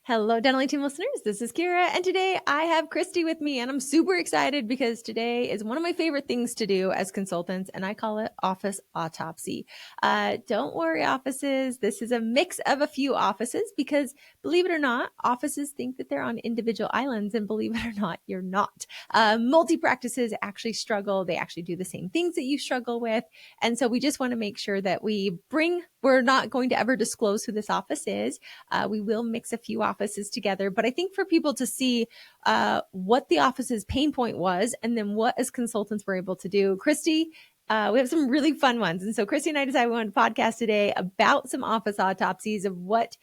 Hello, Dental Team listeners. This is Kiera, and today I have Kristy with me, and I'm super excited because today is one of my favorite things to do as consultants, and I call it Office Autopsy. Don't worry, offices. This is a mix of a few offices because, believe it or not, offices think that they're on individual islands, and believe it or not, you're not. Multi-practices actually struggle. They actually do the same things that you struggle with, and so we just want to make sure that we're not going to ever disclose who this office is. We will mix a few offices together, but I think for people to see what the office's pain point was and then what as consultants we're able to do. Kristy, we have some really fun ones. And so Kristy and I decided we wanted to podcast today about some office autopsies of what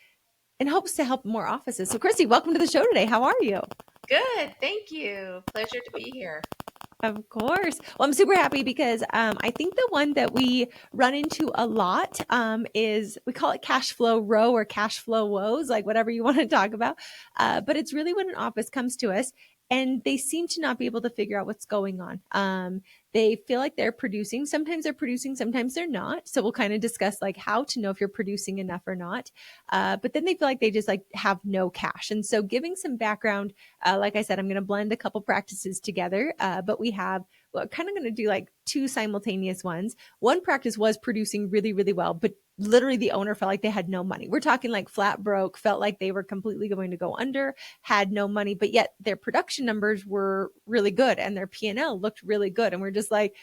in hopes to help more offices. So Kristy, welcome to the show today. How are you? Good. Thank you. Pleasure to be here. Of course. Well, I'm super happy because I think the one that we run into a lot is we call it cash flow row or cash flow woes, like whatever you want to talk about. But it's really when an office comes to us and they seem to not be able to figure out what's going on. They feel like they're producing. Sometimes they're producing, sometimes they're not. So we'll kind of discuss like how to know if you're producing enough or not. But then they feel like they just like have no cash. And so giving some background, like I said, I'm going to blend a couple practices together, but we're kind of going to do like two simultaneous ones. One practice was producing really, really well, but literally the owner felt like they had no money. We're talking like flat broke, felt like they were completely going to go under, had no money, but yet their production numbers were really good and their P&L looked really good. And we're just like,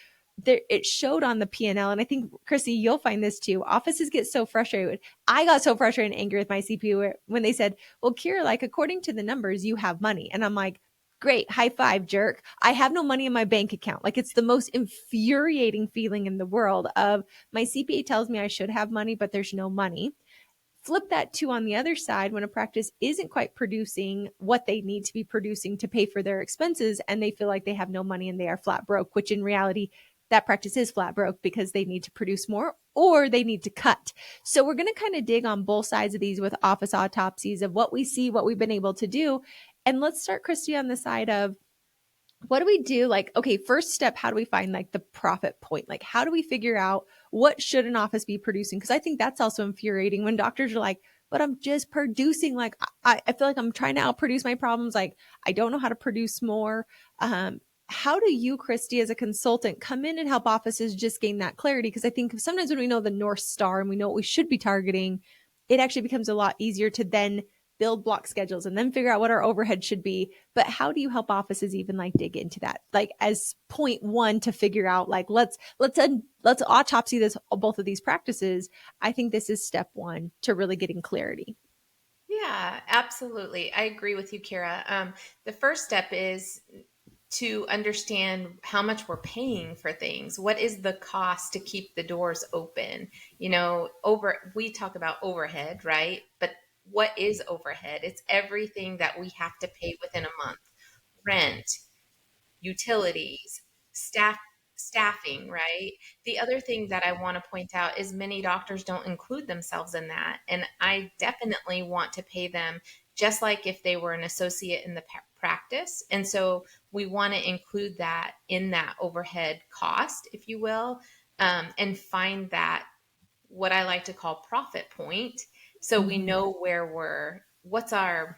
it showed on the P&L. And I think, Kristy, you'll find this too. Offices get so frustrated. I got so frustrated and angry with my CPU when they said, well, Kiera, like according to the numbers, you have money. And I'm like, great, high five, jerk. I have no money in my bank account. Like it's the most infuriating feeling in the world of my CPA tells me I should have money, but there's no money. Flip that to on the other side when a practice isn't quite producing what they need to be producing to pay for their expenses and they feel like they have no money and they are flat broke, which in reality, that practice is flat broke because they need to produce more or they need to cut. So we're going to kind of dig on both sides of these with office autopsies of what we see, what we've been able to do. And let's start, Kristy, on the side of what do we do? Like, okay, first step, how do we find like the profit point? Like, how do we figure out what should an office be producing? Because I think that's also infuriating when doctors are like, but I'm just producing. Like, I feel like I'm trying to outproduce my problems. Like, I don't know how to produce more. How do you, Kristy, as a consultant, come in and help offices just gain that clarity? Because I think sometimes when we know the North Star and we know what we should be targeting, it actually becomes a lot easier to then build block schedules and then figure out what our overhead should be. But how do you help offices even like dig into that? Like as point one to figure out like, let's autopsy this, both of these practices. I think this is step one to really getting clarity. Yeah, absolutely. I agree with you, Kiera. The first step is to understand how much we're paying for things. What is the cost to keep the doors open? We talk about overhead, right? But what is overhead? It's everything that we have to pay within a month. Rent, utilities, staffing, right? The other thing that I want to point out is many doctors don't include themselves in that. And I definitely want to pay them just like if they were an associate in the practice. And so we want to include that in that overhead cost, if you will, and find that what I like to call profit point. So we know what's our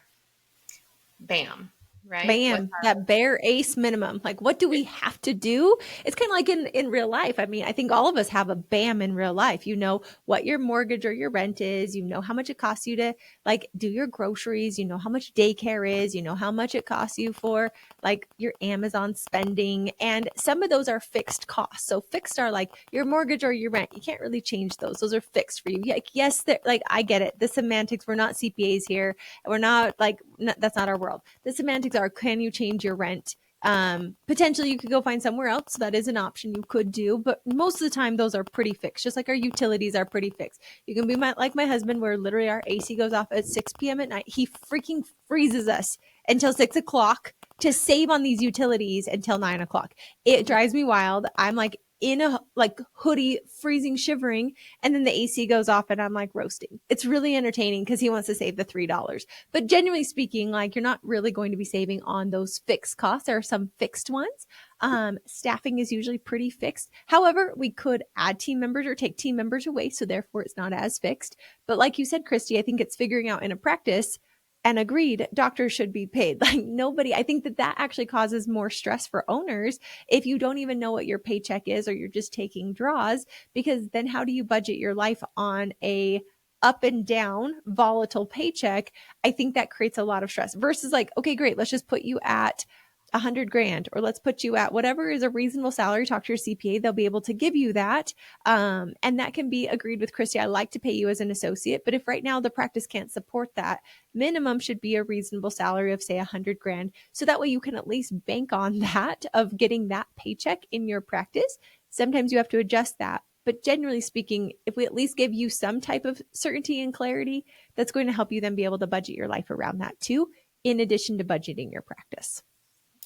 BAM, right? Bam, that bare ace minimum. Like, what do we have to do? It's kind of like in real life. I mean, I think all of us have a BAM in real life. You know what your mortgage or your rent is. You know how much it costs you to like do your groceries. You know how much daycare is. You know how much it costs you for like your Amazon spending. And some of those are fixed costs. So fixed are like your mortgage or your rent. You can't really change those. Those are fixed for you. Like, yes, they're like, I get it. The semantics, we're not CPAs here. We're not like, that's not our world. The semantics are, can you change your rent? Potentially you could go find somewhere else. That is an option you could do, but most of the time those are pretty fixed, just like our utilities are pretty fixed. You can be like my husband, where literally our AC goes off at 6 p.m. at night. He freaking freezes us until 6 o'clock to save on these utilities until 9 o'clock. It drives me wild. I'm like in a like hoodie, freezing, shivering, and then the AC goes off and I'm like roasting. It's really entertaining because he wants to save the $3. But genuinely speaking, like you're not really going to be saving on those fixed costs. There are some fixed ones. Staffing is usually pretty fixed. However, we could add team members or take team members away, so therefore it's not as fixed. But like you said, Kristy, I think it's figuring out in a practice, and agreed, doctors should be paid. Like nobody, I think that that actually causes more stress for owners if you don't even know what your paycheck is or you're just taking draws, because then how do you budget your life on a up and down volatile paycheck? I think that creates a lot of stress versus like, okay, great, let's just put you at 100 grand, or let's put you at whatever is a reasonable salary. Talk to your CPA. They'll be able to give you that. And that can be agreed with. Kristy, I like to pay you as an associate, but if right now the practice can't support that, minimum should be a reasonable salary of say 100 grand. So that way you can at least bank on that of getting that paycheck in your practice. Sometimes you have to adjust that. But generally speaking, if we at least give you some type of certainty and clarity, that's going to help you then be able to budget your life around that too, in addition to budgeting your practice.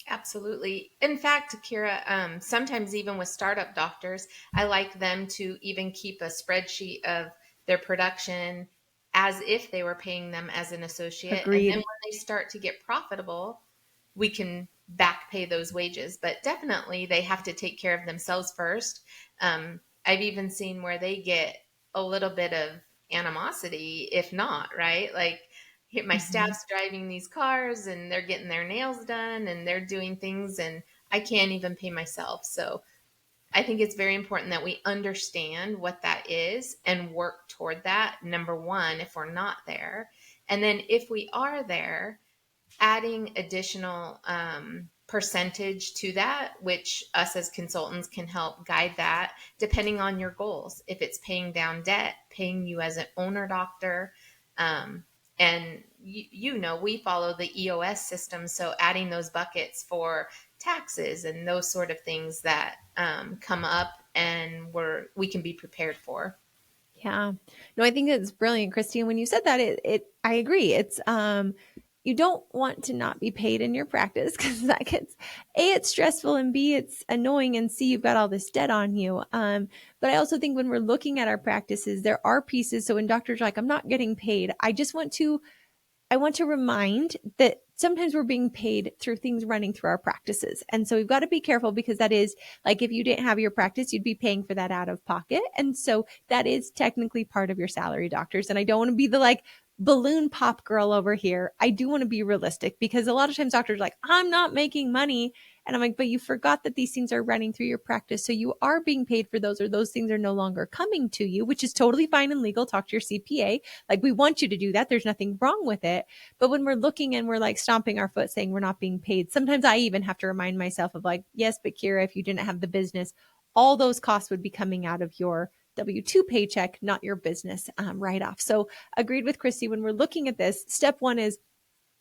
Absolutely. In fact, Kiera, sometimes even with startup doctors, I like them to even keep a spreadsheet of their production as if they were paying them as an associate. Agreed. And then when they start to get profitable, we can back pay those wages. But definitely they have to take care of themselves first. I've even seen where they get a little bit of animosity, if not, right? Like, my staff's driving these cars and they're getting their nails done and they're doing things and I can't even pay myself. So I think it's very important that we understand what that is and work toward that. Number one, if we're not there. And then if we are there, adding additional percentage to that, which us as consultants can help guide that depending on your goals. If it's paying down debt, paying you as an owner doctor, and we follow the EOS system. So adding those buckets for taxes and those sort of things that come up and we can be prepared for. Yeah. No, I think it's brilliant, Kristy. And when you said that, I agree. It's, you don't want to not be paid in your practice because that gets, A, it's stressful, and B, it's annoying, and C, you've got all this debt on you. But I also think when we're looking at our practices, there are pieces. So when doctors are like, I'm not getting paid, I want to remind that sometimes we're being paid through things running through our practices. And so we've got to be careful, because that is like, if you didn't have your practice, you'd be paying for that out of pocket. And so that is technically part of your salary, doctors. And I don't want to be the like balloon pop girl over here. I do want to be realistic, because a lot of times doctors are like, I'm not making money. And I'm like, but you forgot that these things are running through your practice. So you are being paid for those, or those things are no longer coming to you, which is totally fine and legal. Talk to your CPA. Like, we want you to do that. There's nothing wrong with it. But when we're looking and we're like stomping our foot saying we're not being paid, sometimes I even have to remind myself of like, yes, but Kiera, if you didn't have the business, all those costs would be coming out of your W-2 paycheck, not your business write-off. So agreed with Kristy. When we're looking at this, step one is,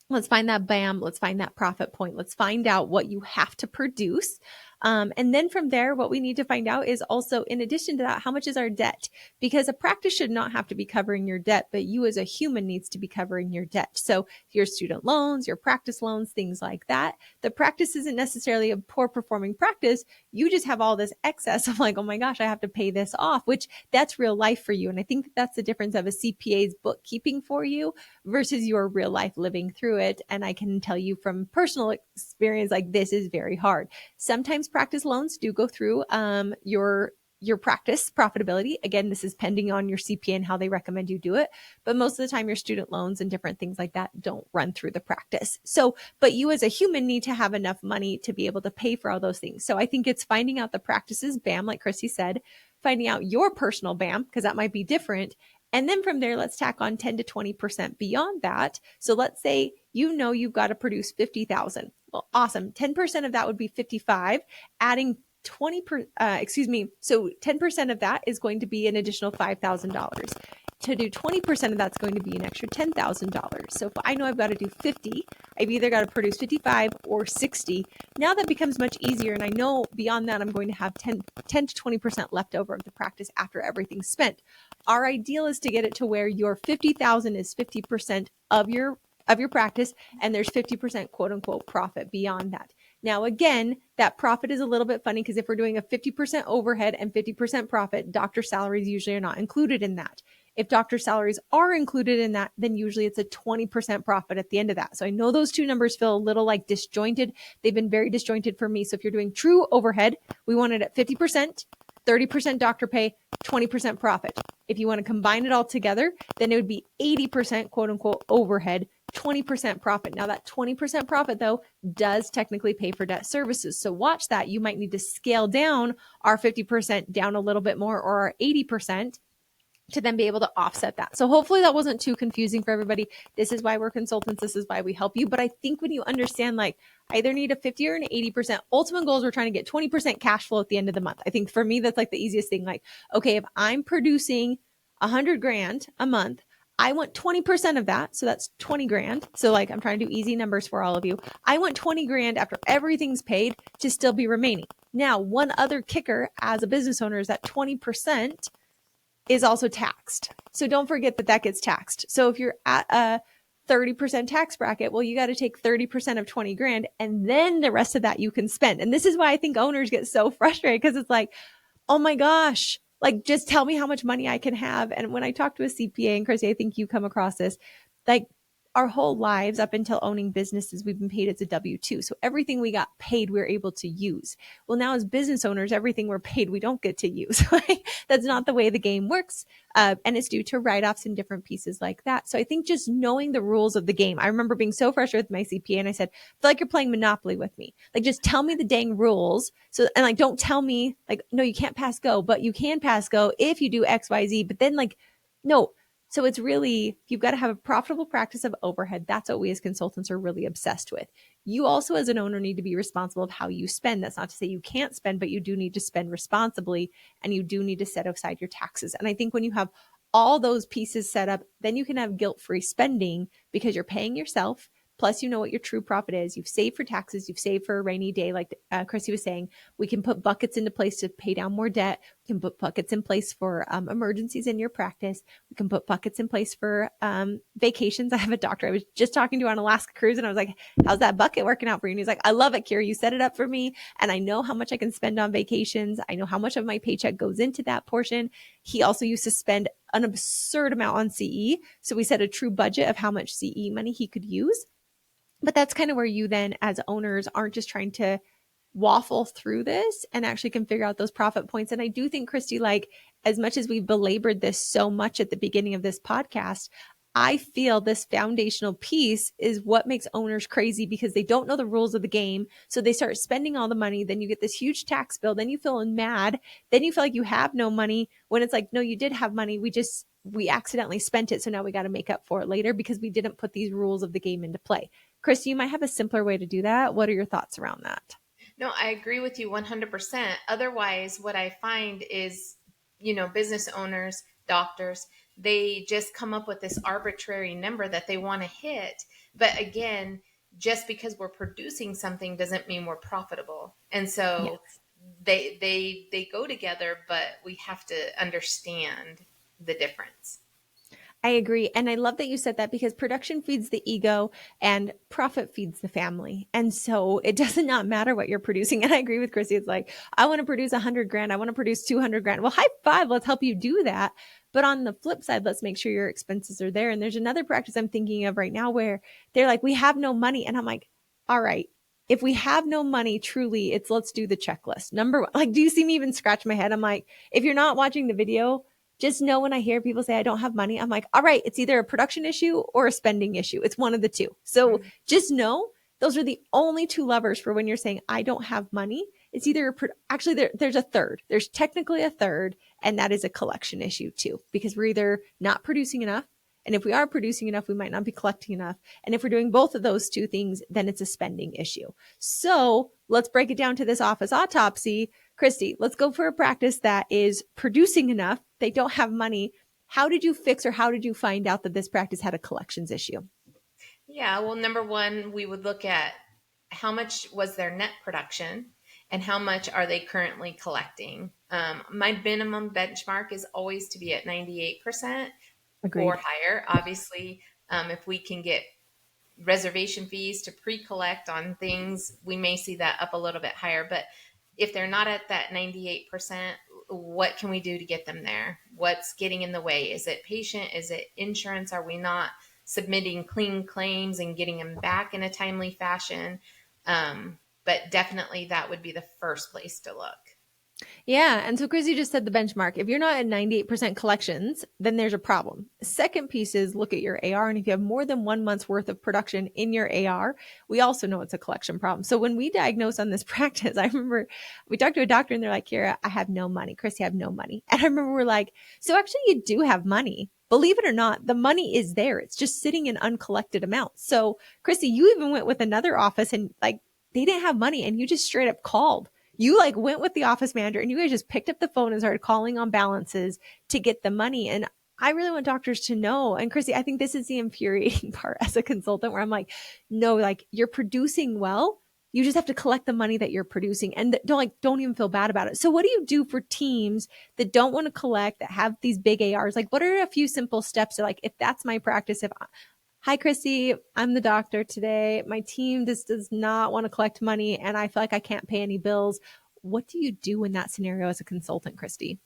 let's find that BAM. Let's find that profit point. Let's find out what you have to produce. And then from there, what we need to find out is also, in addition to that, how much is our debt? Because a practice should not have to be covering your debt, but you as a human needs to be covering your debt. So your student loans, your practice loans, things like that. The practice isn't necessarily a poor performing practice. You just have all this excess of like, oh my gosh, I have to pay this off, which that's real life for you. And I think that's the difference of a CPA's bookkeeping for you versus your real life living through it. And I can tell you from personal experience, like, this is very hard. Sometimes practice loans do go through your practice profitability. Again, this is pending on your CPA and how they recommend you do it. But most of the time, your student loans and different things like that don't run through the practice. So, but you as a human need to have enough money to be able to pay for all those things. So I think it's finding out the practices BAM, like Kristy said, finding out your personal BAM, because that might be different. And then from there, let's tack on 10 to 20% beyond that. So let's say you've got to produce 50,000. Well, awesome. 10% of that would be 55. Adding 10% of that is going to be an additional $5,000. To do 20% of that's going to be an extra $10,000. So if I know I've got to do 50, I've either got to produce 55 or 60. Now that becomes much easier. And I know beyond that, I'm going to have 10 to 20% left over of the practice after everything's spent. Our ideal is to get it to where your 50,000 is 50% of your practice, and there's 50% quote unquote profit beyond that. Now, again, that profit is a little bit funny, because if we're doing a 50% overhead and 50% profit, doctor salaries usually are not included in that. If doctor salaries are included in that, then usually it's a 20% profit at the end of that. So I know those two numbers feel a little like disjointed. They've been very disjointed for me. So if you're doing true overhead, we want it at 50%, 30% doctor pay, 20% profit. If you want to combine it all together, then it would be 80% quote unquote overhead, 20% profit. Now that 20% profit though does technically pay for debt services. So watch that. You might need to scale down our 50% down a little bit more, or our 80%, to then be able to offset that. So hopefully that wasn't too confusing for everybody. This is why we're consultants. This is why we help you. But I think when you understand, like, I either need a 50 or an 80%, ultimate goals, we're trying to get 20% cash flow at the end of the month. I think for me, that's like the easiest thing. Like, okay, if I'm producing 100 grand a month, I want 20% of that. So that's 20 grand. So like, I'm trying to do easy numbers for all of you. I want 20 grand after everything's paid to still be remaining. Now, one other kicker as a business owner is that 20% is also taxed. So don't forget that that gets taxed. So if you're at a 30% tax bracket, well, you got to take 30% of 20 grand, and then the rest of that you can spend. And this is why I think owners get so frustrated, because it's like, oh my gosh, like, just tell me how much money I can have. And when I talk to a CPA, and Kristy, I think you come across this, like, our whole lives up until owning businesses, we've been paid as a W-2. So everything we got paid, we're able to use. Well, now as business owners, everything we're paid, we don't get to use. That's not the way the game works. And it's due to write-offs and different pieces like that. So I think just knowing the rules of the game. I remember being so frustrated with my CPA, and I said, I feel like you're playing Monopoly with me. Like, just tell me the dang rules. So, and like, don't tell me like, no, you can't pass go, but you can pass go if you do X, Y, Z. But then like, no. So it's really, you've got to have a profitable practice of overhead. That's what we as consultants are really obsessed with. You also, as an owner, need to be responsible of how you spend. That's not to say you can't spend, but you do need to spend responsibly, and you do need to set aside your taxes. And I think when you have all those pieces set up, then you can have guilt-free spending, because you're paying yourself. Plus, you know what your true profit is. You've saved for taxes. You've saved for a rainy day. Like Kristy was saying, we can put buckets into place to pay down more debt. We can put buckets in place for emergencies in your practice. We can put buckets in place for vacations. I have a doctor I was just talking to on Alaska cruise, and I was like, how's that bucket working out for you? And he's like, I love it, Kiera. You set it up for me, and I know how much I can spend on vacations. I know how much of my paycheck goes into that portion. He also used to spend an absurd amount on CE. So we set a true budget of how much CE money he could use. But that's kind of where you then, as owners, aren't just trying to waffle through this, and actually can figure out those profit points. And I do think, Kristy, like, as much as we've belabored this so much at the beginning of this podcast, I feel this foundational piece is what makes owners crazy, because they don't know the rules of the game. So they start spending all the money. Then you get this huge tax bill. Then you feel mad. Then you feel like you have no money, when it's like, no, you did have money. We accidentally spent it. So now we got to make up for it later because we didn't put these rules of the game into play. Kristy, you might have a simpler way to do that. What are your thoughts around that? No, I agree with you 100%. Otherwise, what I find is, business owners, doctors, they just come up with this arbitrary number that they want to hit. But again, just because we're producing something doesn't mean we're profitable. And so Yes. they go together, but we have to understand the difference. I agree. And I love that you said that, because production feeds the ego and profit feeds the family. And so it does not matter what you're producing. And I agree with Kristy. It's like, I want to produce 100 grand. I want to produce 200 grand. Well, high five. Let's help you do that. But on the flip side, let's make sure your expenses are there. And there's another practice I'm thinking of right now where they're like, we have no money. And I'm like, all right, if we have no money, truly, it's let's do the checklist. Number one, like, do you see me even scratch my head? I'm like, if you're not watching the video, just know when I hear people say I don't have money, I'm like, all right, it's either a production issue or a spending issue. It's one of the two. So just know those are the only two levers for when you're saying I don't have money. It's either actually there's a third. There's technically a third, and that is a collection issue too, because we're either not producing enough, and if we are producing enough, we might not be collecting enough. And if we're doing both of those two things, then it's a spending issue. So let's break it down to this office autopsy. Kristy, let's go for a practice that is producing enough. They don't have money. How did you fix, or how did you find out that this practice had a collections issue? Yeah, well, number one, we would look at how much was their net production and how much are they currently collecting. My minimum benchmark is always to be at 98% Agreed. or higher. Obviously, if we can get reservation fees to pre-collect on things, we may see that up a little bit higher. But if they're not at that 98%, what can we do to get them there? What's getting in the way? Is it patient? Is it insurance? Are we not submitting clean claims and getting them back in a timely fashion? But definitely that would be the first place to look. Yeah. And so Chrissy just said the benchmark. If you're not at 98% collections, then there's a problem. Second piece is look at your AR. And if you have more than 1 month's worth of production in your AR, we also know it's a collection problem. So when we diagnose on this practice, I remember we talked to a doctor and they're like, Kiera, I have no money. Chrissy, I have no money. And I remember we're like, so actually you do have money. Believe it or not, the money is there. It's just sitting in uncollected amounts. So Chrissy, you even went with another office and like they didn't have money and you just straight up called. You like went with the office manager and you guys just picked up the phone and started calling on balances to get the money. And I really want doctors to know. And Chrissy, I think this is the infuriating part as a consultant where I'm like, no, like you're producing well. You just have to collect the money that you're producing and don't even feel bad about it. So what do you do for teams that don't want to collect, that have these big ARs? Like what are a few simple steps to like, if that's my practice, if hi, Kristy, I'm the doctor today. My team just does not want to collect money and I feel like I can't pay any bills. What do you do in that scenario as a consultant, Kristy?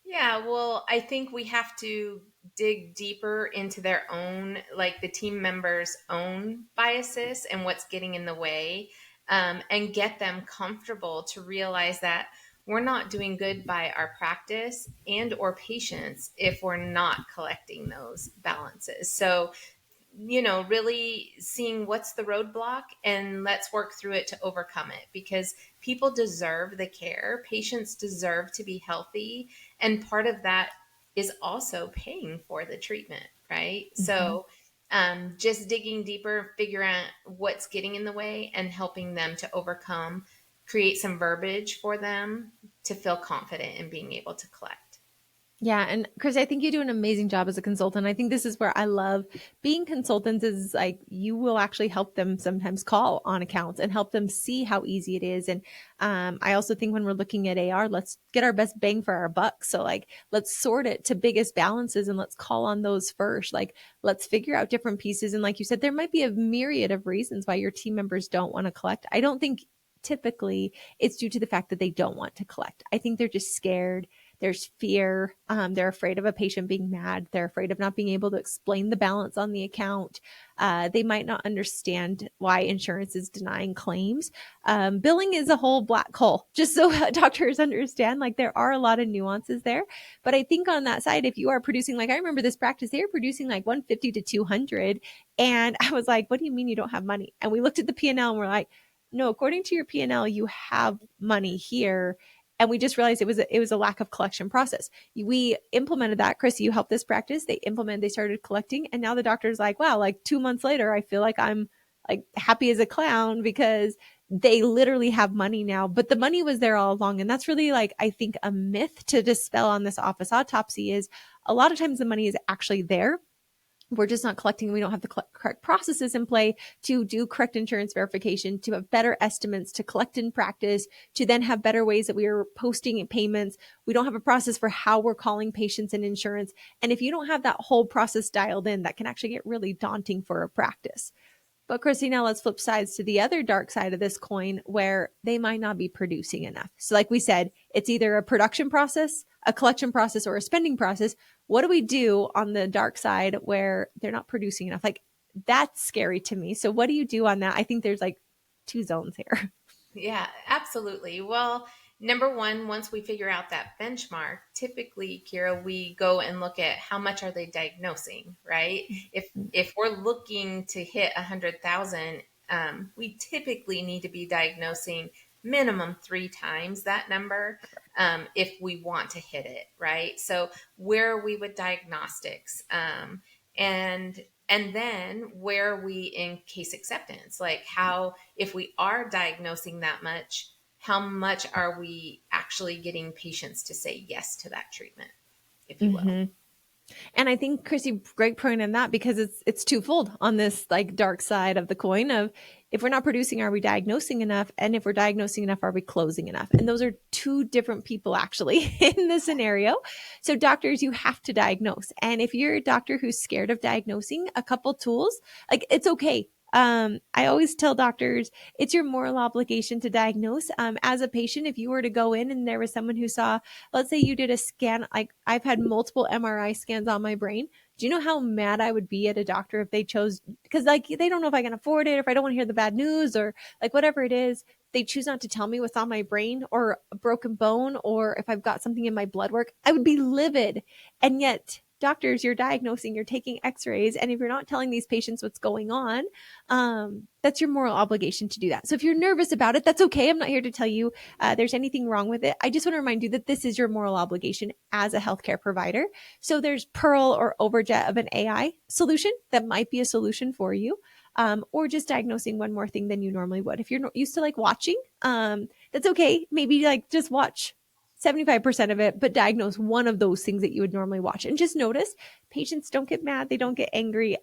Yeah, well, I think we have to dig deeper into their own, like the team members' own biases and what's getting in the way, and get them comfortable to realize that we're not doing good by our practice and or patients if we're not collecting those balances. So really seeing what's the roadblock and let's work through it to overcome it because people deserve the care. Patients deserve to be healthy. And part of that is also paying for the treatment, right? Mm-hmm. So just digging deeper, figure out what's getting in the way and helping them to overcome, create some verbiage for them to feel confident in being able to collect. Yeah. And Chris, I think you do an amazing job as a consultant. I think this is where I love being consultants is like you will actually help them sometimes call on accounts and help them see how easy it is. And I also think when we're looking at AR, let's get our best bang for our buck. So like let's sort it to biggest balances and let's call on those first. Like let's figure out different pieces. And like you said, there might be a myriad of reasons why your team members don't want to collect. I don't think typically it's due to the fact that they don't want to collect. I think they're just scared. There's fear. They're afraid of a patient being mad. They're afraid of not being able to explain the balance on the account. They might not understand why insurance is denying claims. Billing is a whole black hole, just so doctors understand. Like there are a lot of nuances there. But I think on that side, if you are producing, like I remember this practice, they were producing like 150 to 200. And I was like, what do you mean you don't have money? And we looked at the P&L and we're like, no, according to your P&L, you have money here and we just realized it was a lack of collection process. We implemented that. Chris, you helped this practice. They started collecting, and now the doctor's like, wow, like 2 months later, I feel like I'm like happy as a clown because they literally have money now, but the money was there all along. And that's really like, I think a myth to dispel on this office autopsy is a lot of times the money is actually there. We're just not collecting. We don't have the correct processes in play to do correct insurance verification, to have better estimates, to collect in practice, to then have better ways that we are posting payments. We don't have a process for how we're calling patients and insurance. And if you don't have that whole process dialed in, that can actually get really daunting for a practice. But Chrissy, now let's flip sides to the other dark side of this coin where they might not be producing enough. So like we said, it's either a production process, a collection process, or a spending process. What do we do on the dark side where they're not producing enough? Like that's scary to me. So what do you do on that? I think there's like two zones here. Yeah, absolutely. Well, number one, once we figure out that benchmark, typically, Kiera, we go and look at how much are they diagnosing, right? If we're looking to hit 100,000, we typically need to be diagnosing minimum 3 times that number if we want to hit it, right? So where are we with diagnostics? And and then where are we in case acceptance? Like how, if we are diagnosing that much, how much are we actually getting patients to say yes to that treatment, if you will? Mm-hmm. And I think Chrissy, great point in that because it's twofold on this like dark side of the coin of if we're not producing, are we diagnosing enough? And if we're diagnosing enough, are we closing enough? And those are two different people actually in this scenario. So doctors, you have to diagnose. And if you're a doctor who's scared of diagnosing, a couple tools, like it's okay. I always tell doctors it's your moral obligation to diagnose. As a patient, if you were to go in and there was someone who saw, let's say you did a scan, like I've had multiple MRI scans on my brain. Do you know how mad I would be at a doctor if they chose, because like they don't know if I can afford it, if I don't want to hear the bad news, or like whatever it is, they choose not to tell me what's on my brain or a broken bone or if I've got something in my blood work. I would be livid. And yet, doctors, you're diagnosing, you're taking x-rays, and if you're not telling these patients what's going on, that's your moral obligation to do that. So if you're nervous about it, that's okay. I'm not here to tell you there's anything wrong with it. I just want to remind you that this is your moral obligation as a healthcare provider. So there's Pearl or Overjet of an AI solution that might be a solution for you. Or just diagnosing one more thing than you normally would. If you're used to like watching, that's okay. Maybe like just watch 75% of it, but diagnose one of those things that you would normally watch. And just notice patients don't get mad, they don't get angry.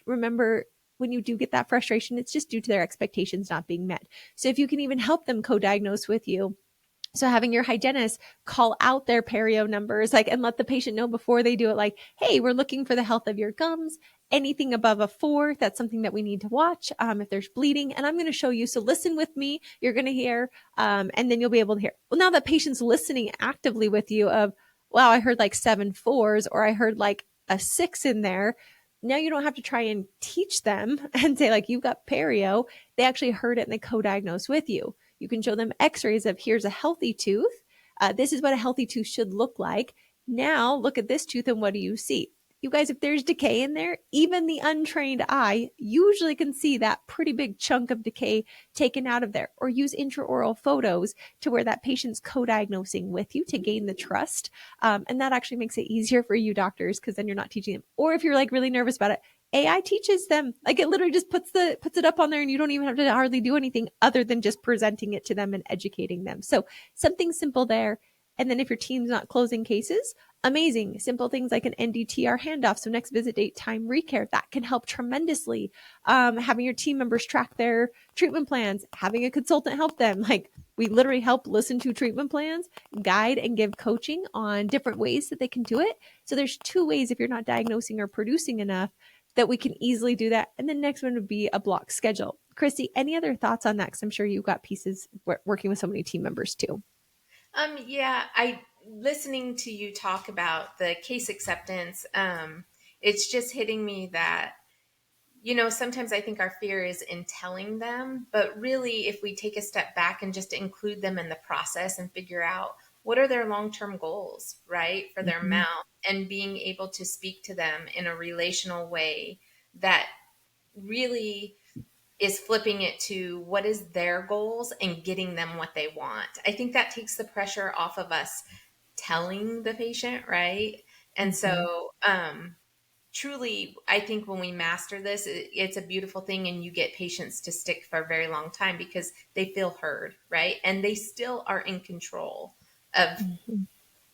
Remember, when you do get that frustration, it's just due to their expectations not being met. So if you can even help them co-diagnose with you, so having your hygienist call out their perio numbers, like, and let the patient know before they do it, like, hey, we're looking for the health of your gums. Anything above a 4, that's something that we need to watch. If there's bleeding, and I'm going to show you. So listen with me. You're going to hear, and then you'll be able to hear. Well, now that patient's listening actively with you of, wow, I heard like 7 4s, or I heard like a 6 in there. Now you don't have to try and teach them and say like, you've got perio. They actually heard it and they co-diagnose with you. You can show them x-rays of here's a healthy tooth. This is what a healthy tooth should look like. Now look at this tooth and what do you see? You guys, if there's decay in there, even the untrained eye usually can see that pretty big chunk of decay taken out of there. Or use intraoral photos to where that patient's co-diagnosing with you to gain the trust. And that actually makes it easier for you doctors, because then you're not teaching them. Or if you're like really nervous about it, AI teaches them. Like it literally just puts it up on there, and you don't even have to hardly do anything other than just presenting it to them and educating them. So something simple there. And then if your team's not closing cases, amazing. Simple things like an NDTR handoff. So next visit date, time, recare, that can help tremendously. Having your team members track their treatment plans, having a consultant help them. Like we literally help listen to treatment plans, guide and give coaching on different ways that they can do it. So there's 2 ways if you're not diagnosing or producing enough that we can easily do that. And the next one would be a block schedule. Kristy, any other thoughts on that? Because I'm sure you've got pieces working with so many team members too. Yeah, I listening to you talk about the case acceptance, it's just hitting me that, sometimes I think our fear is in telling them, but really if we take a step back and just include them in the process and figure out what are their long-term goals, right, for their mouth, and being able to speak to them in a relational way that really is flipping it to what is their goals and getting them what they want. I think that takes the pressure off of us telling the patient, right? And so, truly, I think when we master this, it's a beautiful thing, and you get patients to stick for a very long time because they feel heard, right? And they still are in control of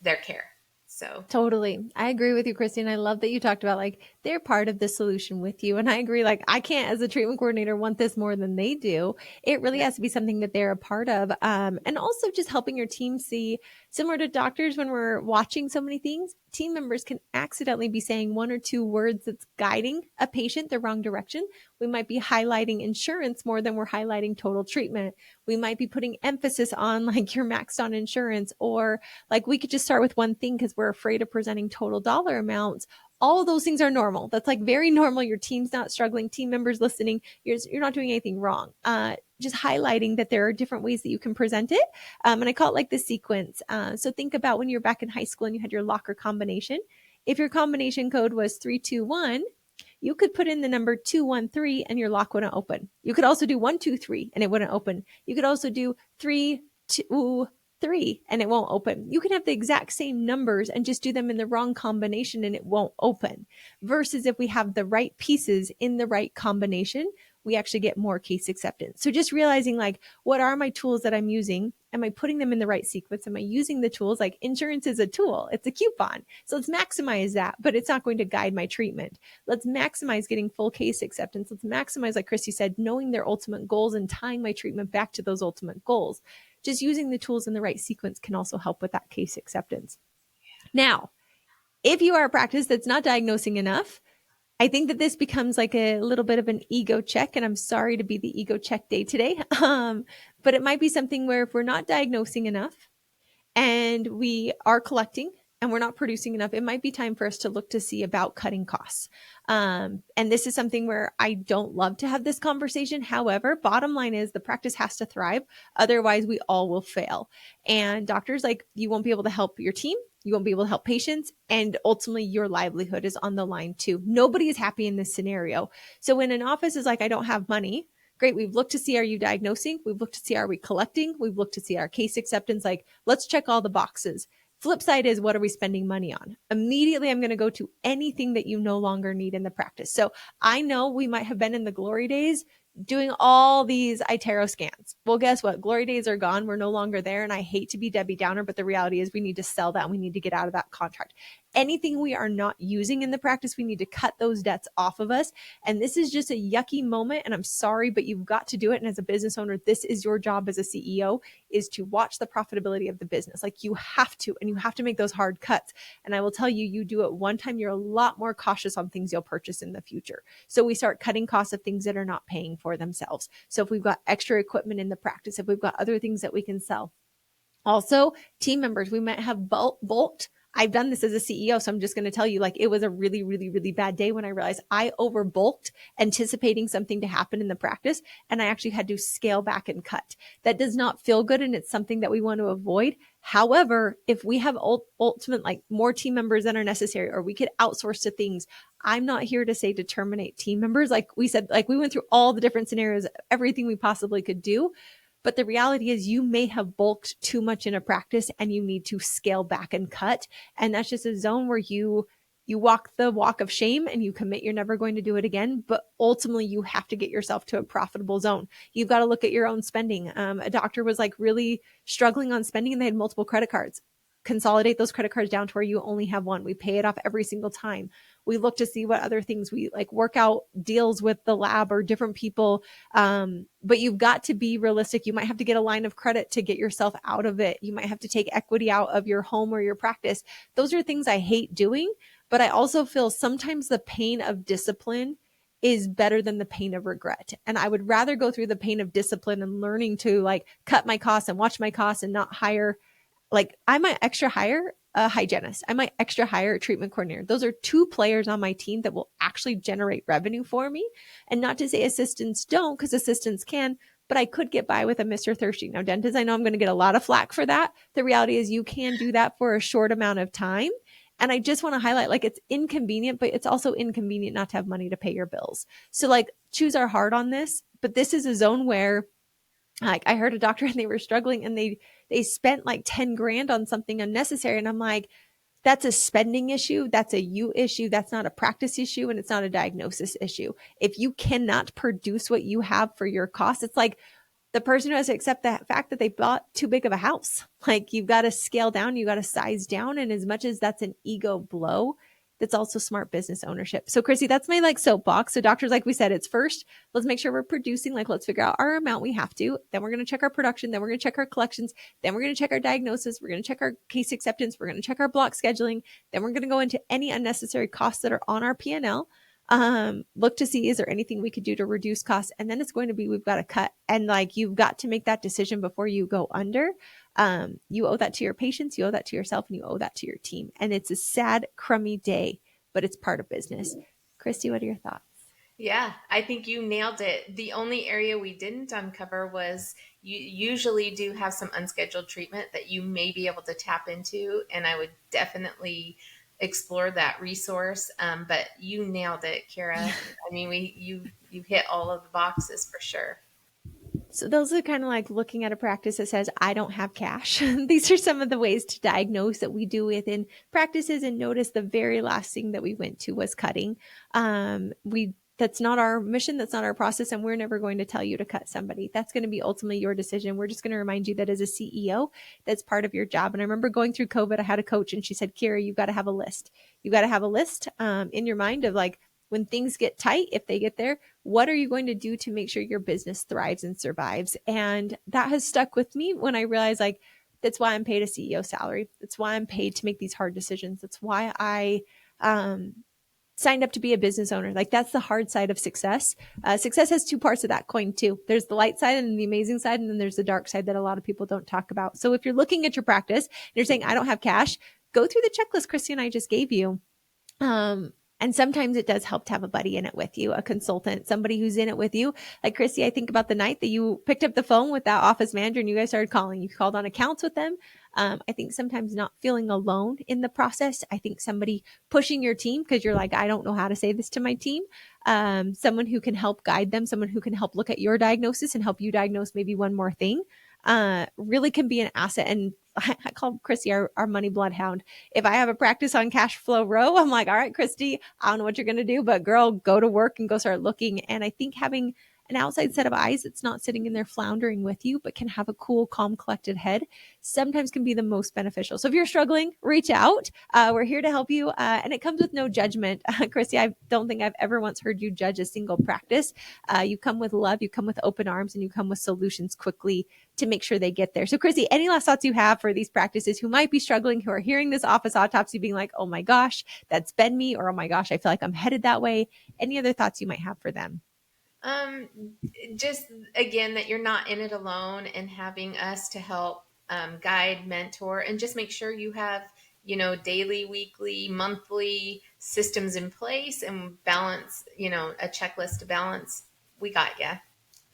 their care. So, Totally. I agree with you, Kristy. And I love that you talked about like they're part of the solution with you. And I agree, like I can't, as a treatment coordinator, want this more than they do. It really has to be something that they're a part of. And also just helping your team see, similar to doctors, when we're watching so many things, team members can accidentally be saying 1 or 2 words that's guiding a patient the wrong direction. We might be highlighting insurance more than we're highlighting total treatment. We might be putting emphasis on like you're maxed on insurance, or like we could just start with one thing because we're afraid of presenting total dollar amounts. All of those things are normal. That's like very normal. Your team's not struggling, team members listening. You're not doing anything wrong. Just highlighting that there are different ways that you can present it. And I call it like the sequence. So think about when you're back in high school and you had your locker combination. If your combination code was 321, you could put in the number 213 and your lock wouldn't open. You could also do 123 and it wouldn't open. You could also do 323 and it won't open. You can have the exact same numbers and just do them in the wrong combination and it won't open. Versus if we have the right pieces in the right combination, we actually get more case acceptance. So just realizing like, what are my tools that I'm using? Am I putting them in the right sequence? Am I using the tools? Like insurance is a tool. It's a coupon. So let's maximize that, but it's not going to guide my treatment. Let's maximize getting full case acceptance. Let's maximize, like Kristy said, knowing their ultimate goals and tying my treatment back to those ultimate goals. Just using the tools in the right sequence can also help with that case acceptance. Now, if you are a practice that's not diagnosing enough, I think that this becomes like a little bit of an ego check, and I'm sorry to be the ego check day today. But it might be something where if we're not diagnosing enough and we are collecting and we're not producing enough, it might be time for us to look to see about cutting costs. And this is something where I don't love to have this conversation. However, bottom line is the practice has to thrive. Otherwise, we all will fail. And doctors, like, you won't be able to help your team. You won't be able to help patients. And ultimately, your livelihood is on the line too. Nobody is happy in this scenario. So when an office is like, I don't have money, great. We've looked to see, are you diagnosing? We've looked to see, are we collecting? We've looked to see our case acceptance. Like, let's check all the boxes. Flip side is, what are we spending money on? Immediately, I'm going to go to anything that you no longer need in the practice. So I know we might have been in the glory days doing all these iTero scans. Well, guess what? Glory days are gone. We're no longer there. And I hate to be Debbie Downer, but the reality is we need to sell that and we need to get out of that contract. Anything we are not using in the practice, we need to cut those debts off of us. And this is just a yucky moment. And I'm sorry, but you've got to do it. And as a business owner, this is your job as a CEO, is to watch the profitability of the business. Like, you have to, and you have to make those hard cuts. And I will tell you, you do it one time, you're a lot more cautious on things you'll purchase in the future. So we start cutting costs of things that are not paying for themselves. So if we've got extra equipment in the practice, if we've got other things that we can sell. Also, team members, we might have bulked. I've done this as a CEO, so I'm just going to tell you, like, it was a really, really, really bad day when I realized I overbulked anticipating something to happen in the practice, and I actually had to scale back and cut. That does not feel good, and it's something that we want to avoid. However, if we have ultimate, like, more team members than are necessary, or we could outsource to things, I'm not here to say to terminate team members. Like we said, like, we went through all the different scenarios, everything we possibly could do. But the reality is, you may have bulked too much in a practice and you need to scale back and cut. And that's just a zone where you walk the walk of shame and you commit you're never going to do it again. But ultimately, you have to get yourself to a profitable zone. You've got to look at your own spending. A doctor was like really struggling on spending and they had multiple credit cards. Consolidate those credit cards down to where you only have one. We pay it off every single time. We look to see what other things we like, work out deals with the lab or different people. But you've got to be realistic. You might have to get a line of credit to get yourself out of it. You might have to take equity out of your home or your practice. Those are things I hate doing, but I also feel sometimes the pain of discipline is better than the pain of regret. And I would rather go through the pain of discipline and learning to, like, cut my costs and watch my costs and not hire, like, I might extra hire a hygienist. I might extra hire a treatment coordinator. Those are two players on my team that will actually generate revenue for me. And not to say assistants don't, because assistants can, but I could get by with a Mr. Thirsty. Now, dentists, I know I'm going to get a lot of flack for that. The reality is, you can do that for a short amount of time. And I just want to highlight, like, it's inconvenient, but it's also inconvenient not to have money to pay your bills. So, like, choose our heart on this. But this is a zone where, like, I heard a doctor and they were struggling and they spent like 10 grand on something unnecessary. And I'm like, that's a spending issue. That's a you issue. That's not a practice issue. And it's not a diagnosis issue. If you cannot produce what you have for your costs, it's like the person who has to accept the fact that they bought too big of a house. Like, you've got to scale down, you got to size down. And as much as that's an ego blow, that's also smart business ownership. So, Kristy, that's my, like, soapbox. So doctors, like we said, it's first, let's make sure we're producing, like, let's figure out our amount we have to. Then we're going to check our production. Then we're going to check our collections. Then we're going to check our diagnosis. We're going to check our case acceptance. We're going to check our block scheduling. Then we're going to go into any unnecessary costs that are on our P&L. Look to see, is there anything we could do to reduce costs? And then it's going to be, we've got to cut. And, like, you've got to make that decision before you go under. You owe that to your patients, you owe that to yourself, and you owe that to your team. And it's a sad, crummy day, but it's part of business. Kristy, what are your thoughts? Yeah, I think you nailed it. The only area we didn't uncover was, you usually do have some unscheduled treatment that you may be able to tap into. And I would definitely explore that resource. But you nailed it, Kiera. I mean, you hit all of the boxes for sure. So those are kind of like looking at a practice that says, I don't have cash. These are some of the ways to diagnose that we do within practices. And notice the very last thing that we went to was cutting. That's not our mission. That's not our process. And we're never going to tell you to cut somebody. That's going to be ultimately your decision. We're just going to remind you that as a CEO, that's part of your job. And I remember going through COVID, I had a coach and she said, Kiera, you've got to have a list. You've got to have a list in your mind of, like, when things get tight, if they get there, what are you going to do to make sure your business thrives and survives? And that has stuck with me when I realized, like, that's why I'm paid a CEO salary. That's why I'm paid to make these hard decisions. That's why I signed up to be a business owner. Like that's the hard side of success. Success has two parts of that coin too. There's the light side and the amazing side, and then there's the dark side that a lot of people don't talk about. So if you're looking at your practice and you're saying, I don't have cash, go through the checklist Kristy and I just gave you. And sometimes it does help to have a buddy in it with you, a consultant, somebody who's in it with you. Like Kristy, I think about the night that you picked up the phone with that office manager and you guys started calling. You called on accounts with them. I think sometimes not feeling alone in the process. I think somebody pushing your team because you're like, I don't know how to say this to my team. Someone who can help guide them, someone who can help look at your diagnosis and help you diagnose maybe one more thing, really can be an asset. And I call Kristy our money bloodhound. If I have a practice on cash flow row, I'm like, all right, Kristy, I don't know what you're going to do, but girl, go to work and go start looking. And I think having an outside set of eyes that's not sitting in there floundering with you, but can have a cool, calm, collected head sometimes can be the most beneficial. So if you're struggling, reach out. We're here to help you. And it comes with no judgment. Kristy, I don't think I've ever once heard you judge a single practice. You come with love, you come with open arms, and you come with solutions quickly to make sure they get there. So Kristy, any last thoughts you have for these practices who might be struggling, who are hearing this office autopsy being like, oh my gosh, that's been me, or oh my gosh, I feel like I'm headed that way. Any other thoughts you might have for them? Just again, that you're not in it alone, and having us to help guide, mentor, and just make sure you have, daily, weekly, monthly systems in place and balance, a checklist to balance. We got you.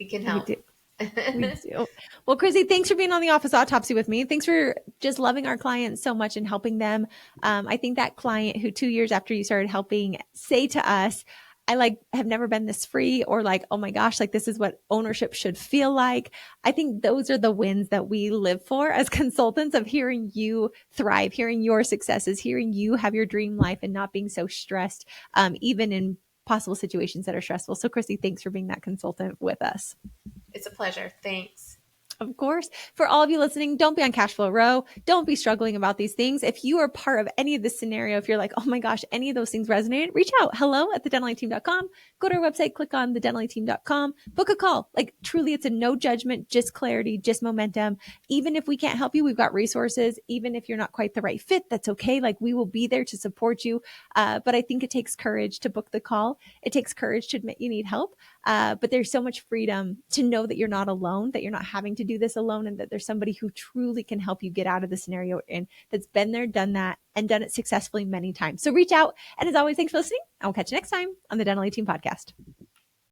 We can help. We do. We do. Well, Kristy, thanks for being on the office autopsy with me. Thanks for just loving our clients so much and helping them. I think that client who 2 years after you started helping say to us, I have never been this free, or like, oh my gosh, like this is what ownership should feel like. I think those are the wins that we live for as consultants, of hearing you thrive, hearing your successes, hearing you have your dream life and not being so stressed, even in possible situations that are stressful. So Kristy, thanks for being that consultant with us. It's a pleasure. Thanks. Of course. For all of you listening, don't be on cash flow row. Don't be struggling about these things. If you are part of any of this scenario, if you're like, oh my gosh, any of those things resonated, reach out. hello@thedentalliteam.com. Go to our website, click on thedentalliteam.com, book a call. Like truly, it's a no judgment, just clarity, just momentum. Even if we can't help you, we've got resources. Even if you're not quite the right fit, that's okay. Like we will be there to support you. But I think it takes courage to book the call. It takes courage to admit you need help. But there's so much freedom to know that you're not alone, that you're not having to do this alone, and that there's somebody who truly can help you get out of the scenario and that's been there, done that, and done it successfully many times. So reach out. And as always, thanks for listening. I will catch you next time on the Dental A Team podcast.